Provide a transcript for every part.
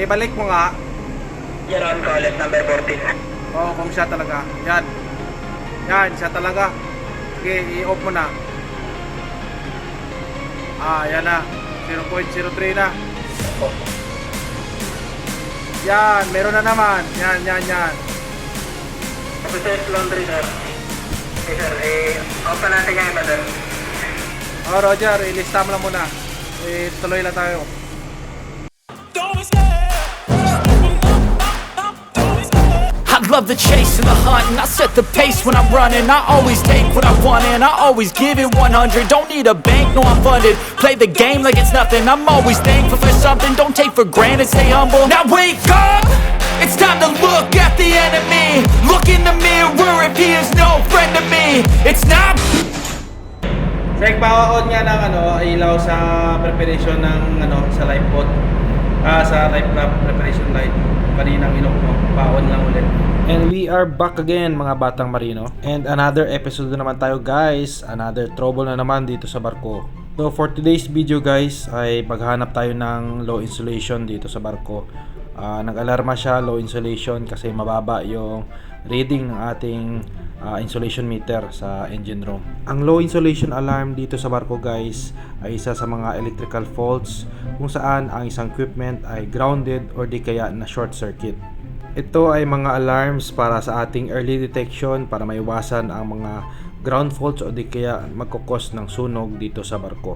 Balik mo nga. Yan on call number 14. Oo, kung siya talaga. Yan. Yan, siya talaga. Sige, i-off mo na. Yan na. 0.03 na. Yan, meron na naman. Yan. Officer laundry, sir. Okay, sir. Open natin ngayon ba, sir? Roger, ilista mo lang muna. Tuloy lang tayo. I love the chase and the hunt, and I set the pace when I'm running. I always take what I want and I always give it 100. Don't need a bank, no I'm funded. Play the game like it's nothing. I'm always thankful for something. Don't take for granted, stay humble. Now wake up, it's time to look at the enemy. Look in the mirror if he is no friend to me. It's not. Check pa-on nga ng ilaw sa preparation ng sa life boat. Sa life craft preparation light. Kaninang inom mo, pa-on lang ulit. And we are back again mga batang marino. And another episode na naman tayo guys. Another trouble na naman dito sa barko. So for today's video guys ay maghanap tayo ng low insulation dito sa barko. Nag-alarma siya, low insulation kasi mababa yung reading ng ating insulation meter sa engine room. Ang low insulation alarm dito sa barko guys ay isa sa mga electrical faults kung saan ang isang equipment ay grounded or di kaya na short circuit. Ito ay mga alarms para sa ating early detection para maiwasan ang mga ground faults o di kaya magkukos ng sunog dito sa barko.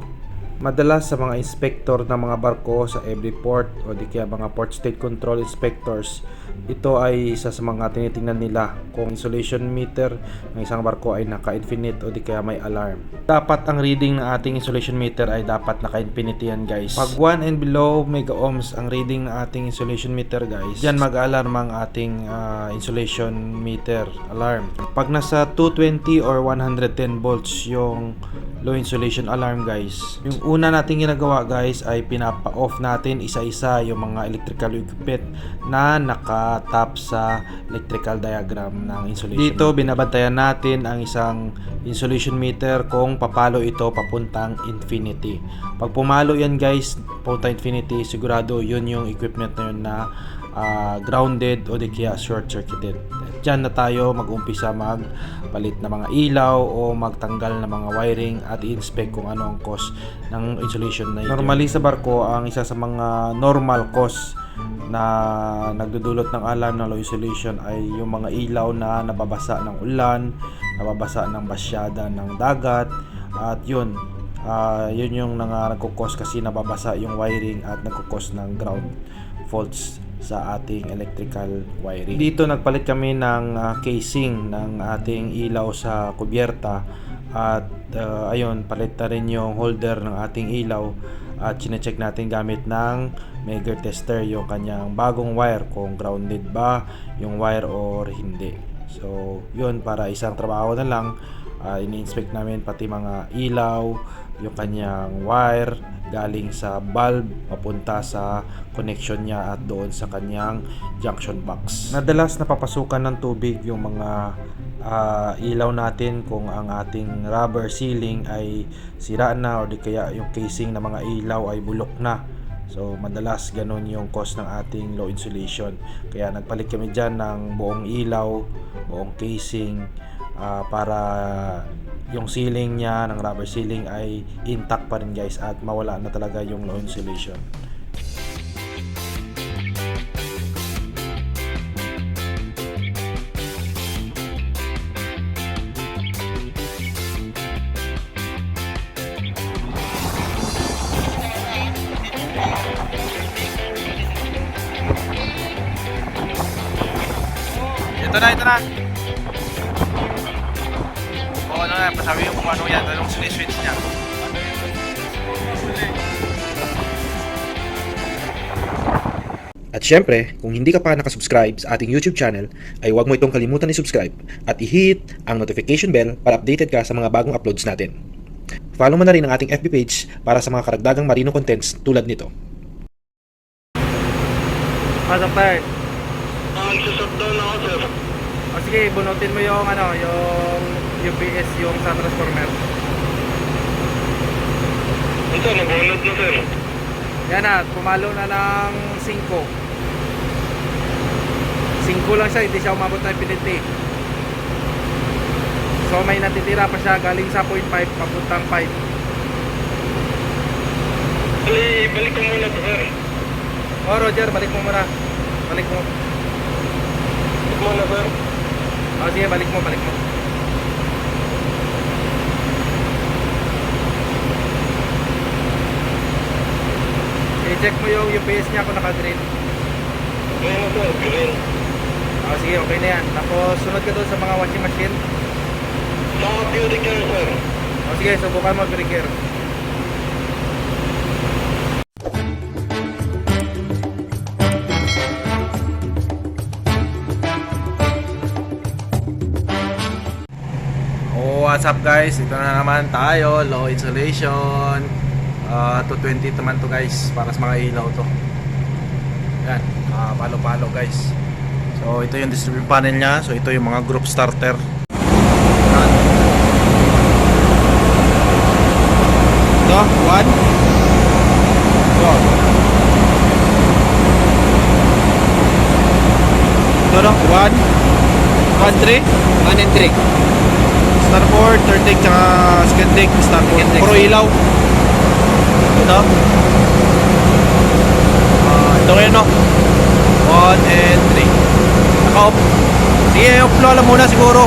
Madalas sa mga inspector ng mga barko sa every port o di kaya mga port state control inspectors, ito ay isa sa mga tinitingnan nila kung insulation meter ng isang barko ay naka-infinite o di kaya may alarm. Dapat ang reading ng ating insulation meter ay dapat naka-infinity yan guys. Pag 1 and below mega ohms ang reading ng ating insulation meter guys, diyan mag-alarm ang ating insulation meter alarm. Pag nasa 220 or 110 volts yung low insulation alarm guys, yung una natin ginagawa guys ay pinapa-off natin isa-isa yung mga electrical equipment na naka-tap sa electrical diagram ng insulation. Dito binabantayan natin ang isang insulation meter kung papalo ito papuntang infinity. Pag pumalo yan guys, papunta infinity, sigurado yun yung equipment na yun na grounded o di kaya short circuited. Diyan na tayo mag-umpisa magpalit ng mga ilaw o magtanggal ng mga wiring at i-inspect kung ano ang cause ng insulation na ito. Normally sa barko, ang isa sa mga normal cause na nagdudulot ng alarm ng low insulation ay yung mga ilaw na nababasa ng ulan, nababasa ng basyada ng dagat, at yun yung nagkukos kasi nababasa yung wiring at nagkukos ng ground faults sa ating electrical wiring. Dito nagpalit kami ng casing ng ating ilaw sa kubyerta at ayun, palit na rin yung holder ng ating ilaw at chinecheck natin gamit ng Megger tester yung kanyang bagong wire kung grounded ba yung wire or hindi. So yun, para isang trabaho na lang, ini-inspect namin pati mga ilaw, yung kanyang wire galing sa bulb papunta sa connection niya at doon sa kanyang junction box. Madalas napapasukan ng tubig yung mga ilaw natin kung ang ating rubber sealing ay sira na o di kaya yung casing ng mga ilaw ay bulok na. So madalas ganun yung cause ng ating low insulation. Kaya nagpalit kami dyan ng buong ilaw, buong casing para yung sealing niya ng rubber sealing ay intact pa rin guys at mawala na talaga yung low insulation. Ito na. Oo, ano na, pasabi yung kung ano yan, anong switch niya. At syempre, kung hindi ka pa nakasubscribe sa ating YouTube channel, ay huwag mo itong kalimutan i-subscribe at i-hit ang notification bell para updated ka sa mga bagong uploads natin. Follow mo na rin ang ating FB page para sa mga karagdagang marino contents tulad nito. Pasok tayo. Nagsusubdown ako, sir. O sige, bunutin mo yung yung UPS yung sa transformer. Ito, nabunod na, sir. Yan na, pumalo na ng 5. 5 lang siya, hindi siya umabot ng infinity. So may natitira pa siya galing sa 0.5 papuntang 5. Balik ko muna to, sir. Oh Roger, balik mo muna. Balik mo. Balik muna, sir. Oh sige, balik mo. I-check mo yung UPS niya kung naka-green. Ngayon, sir. Green. Oh sige, okay na yan. Tapos sunod ka doon sa mga washing machine. Sa beauty care, sir. Oh sige, subukan mo breaker. Oh, what's up guys? Ito na naman tayo, low insulation. 220 naman to guys, para sa mga ilaw to. Yan, palo-palo guys. So ito yung distribution panel nya. So ito yung mga group starter. Ito, 1. Ito. Ito no, 1, 3. 1 and 3. Starboard, third deck, tsaka second deck, starboard. Puro ilaw. Ito. Ito ngayon no. 1 and 3. Naka-off. Sige, off lola muna siguro.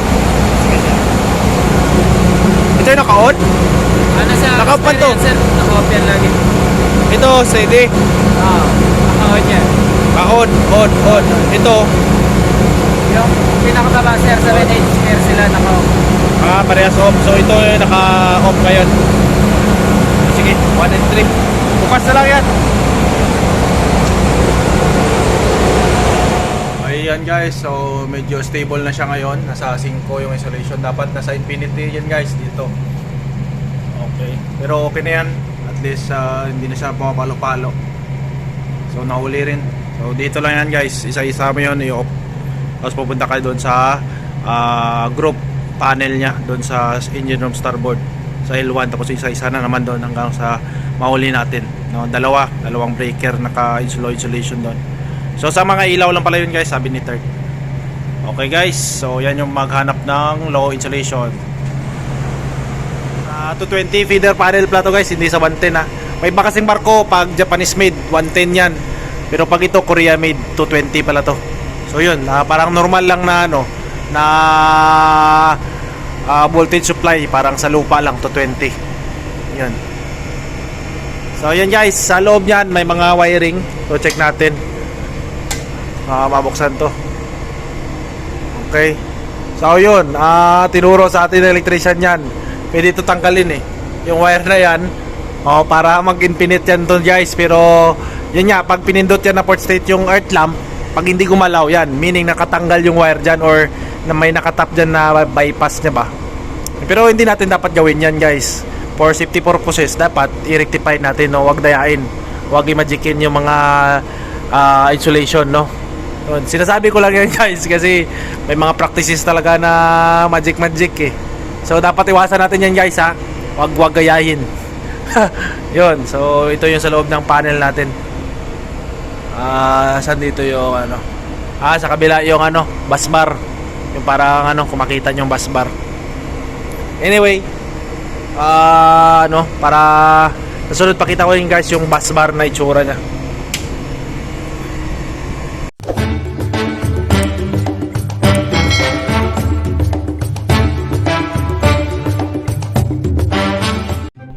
Ito yung naka-on? Naka-off pa to? Naka-off yan lagi. Ito, steady. Naka-on yan. On. Ito. Yung pinakababa sir, 7H air sila naka-off. Parehas off. So ito yung naka-off ngayon. Sige, 1 and 3. Bukas na lang yan. Ayan guys, so medyo stable na siya ngayon. Nasa 5 yung isolation. Dapat nasa infinity yan guys dito. Okay, pero okay na yan. At least hindi na siya pumapalo-palo. So nahuli rin. So dito lang yan guys. Isa-isa mo yun i-off. Tapos pupunta kayo doon sa group panel nya, doon sa engine room starboard sa L1. Tapos isa-isa na naman doon hanggang sa mahuli natin, no? Dalawang breaker naka-insulation doon. So sa mga ilaw lang pala yun guys, sabi ni Third. Okay guys, so yan yung maghanap ng low insulation. 220 feeder panel pala to guys, hindi sa 110 ha. May iba kasing barko pag Japanese made 110 yan, pero pag ito Korea made 220 pala to. So yun, parang normal lang na ano, na voltage supply, parang sa lupa lang 220. Yun. So yun guys, sa loob yan may mga wiring. So check natin. Mabuksan to. Okay. So yun, tinuro sa atin ng electrician yan. Pwede ito tanggalin eh, yung wire na yan, para mag-infinite yan to guys. Pero yun nga, pag pinindot yan na port state yung earth lamp, pag hindi gumalaw yan, meaning nakatanggal yung wire dyan, or na may nakatap dyan na bypass nya ba. Pero hindi natin dapat gawin yan guys. For safety purposes, dapat i-rectify natin, no? Huwag dayain, huwag i-magicin yung mga insulation, no? Yun, sinasabi ko lang yan guys, kasi may mga practices talaga na magic eh. So dapat iwasan natin yan guys ha. Huwag gayahin. Yun, so ito yung sa loob ng panel natin. Saan dito yung ano? Sa kabila yung ano, bus bar. Yung parang ano, kung makita nyo yung bus bar. Anyway, para nasunod pakita ko yun guys yung bus bar na itsura nya.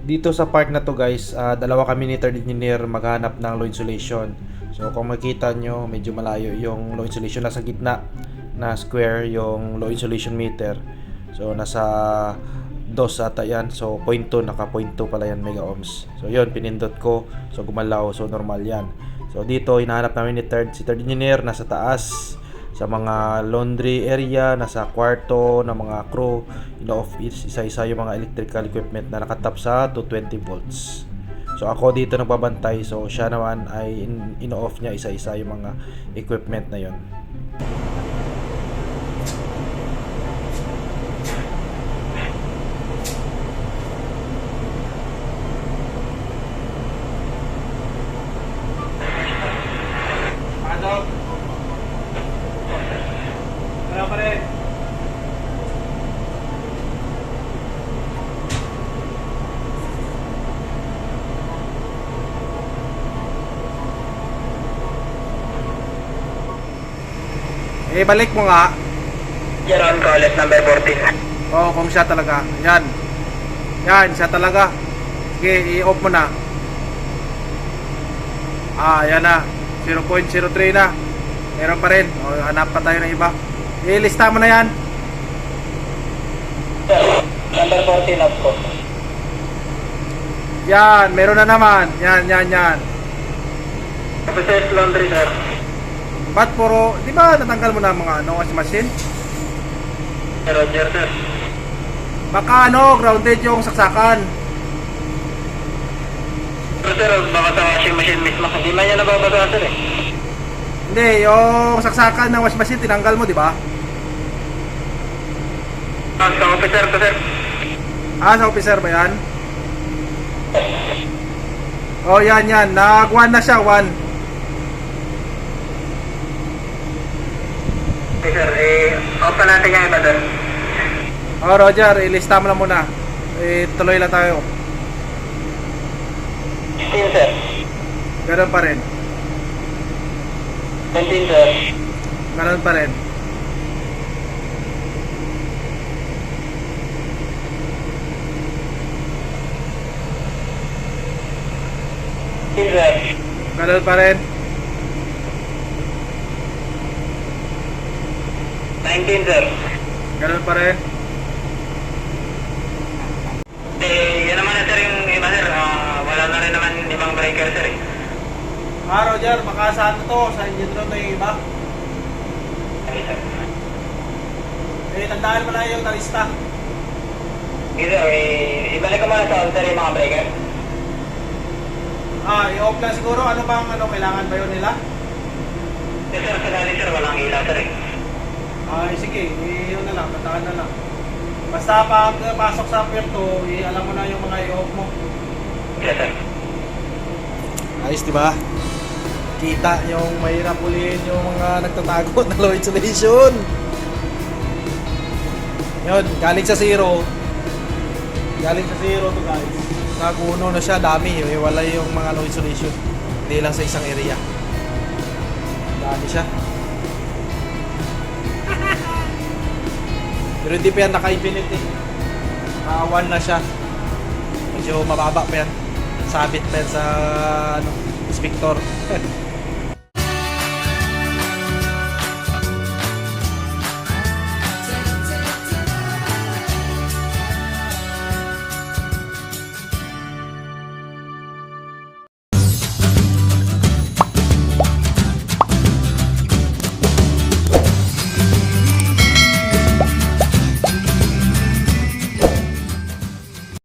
Dito sa part na to guys, dalawa kami ni third engineer maghanap ng low insulation. So kung makita nyo, medyo malayo yung low insulation, nasa gitna na square yung low insulation meter. So nasa 2 ata yan. So 0.2, naka 0.2 pala yan mega ohms. So yun, pinindot ko, so gumalaw, so normal yan. So dito hinahanap namin ni si third engineer, nasa taas sa mga laundry area, nasa kwarto ng mga crew, in-off isa-isa yung mga electrical equipment na nakatap sa 220 volts. So ako dito nagbabantay, so siya naman ay in-off niya isa-isa yung mga equipment na yon. Balik mo nga. Yan on call at number 14. Oo, kung siya talaga. Yan. Yan, siya talaga. Sige, i-off mo na. Yan na. 0.03 na. Meron pa rin. O, hanap pa tayo ng iba. Ilista mo na yan. Sir, number 14 off ko. Yan, meron na naman. Yan. Officer's laundry, sir. Ba't puro, di ba natanggal mo na mga washing machine? Roger, sir. Baka grounded yung saksakan. Pero sir, baka sa washing machine mismo. Hindi man yan nababasa, sir eh. Hindi, yung saksakan ng washing machine tinanggal mo, di ba? Sa officer ko, sir. Sa officer ba yan? Yan. Nag-1 na siya, 1. Okay, sir. Off pa natin yung iba, sir. Roger, ilista mo lang muna. Tuloy lang tayo. 16, sir. Ganun pa rin. 17, sir. Ganun pa rin. 18, sir. Ganun pa rin. 19, sir. Ganun pa rin. Yan naman na, sir, yung iba, sir. Wala na rin naman ibang breaker, sir eh. Roger, baka sa to? Sa engine room na yung iba? Okay, sir. Tandaan mo na yung narista. Okay, sir. Ibalik ko muna sa on, sir, yung mga breaker. I-off lang siguro. Ano bang kailangan ba yun nila? Yes, sir. Sa dali, sir. Walang ilaw, sir eh. Sige. Yun na lang. Tandaan na lang. Basta pag pasok sa puerto, alam mo na yung mga i-off mo. Yes, sir. Ayos, di ba? Kita yung mahirap ulihin yung mga nagtatago na low insulation. Yun, galing sa zero. Galing sa zero to guys. Naguno na siya, dami. Wala yung mga low insulation. Hindi lang sa isang area. Dami siya. Pero hindi pa yan naka-infinite eh. 1 na siya. Medyo mababa pa yan. Sabit pa yan sa inspector.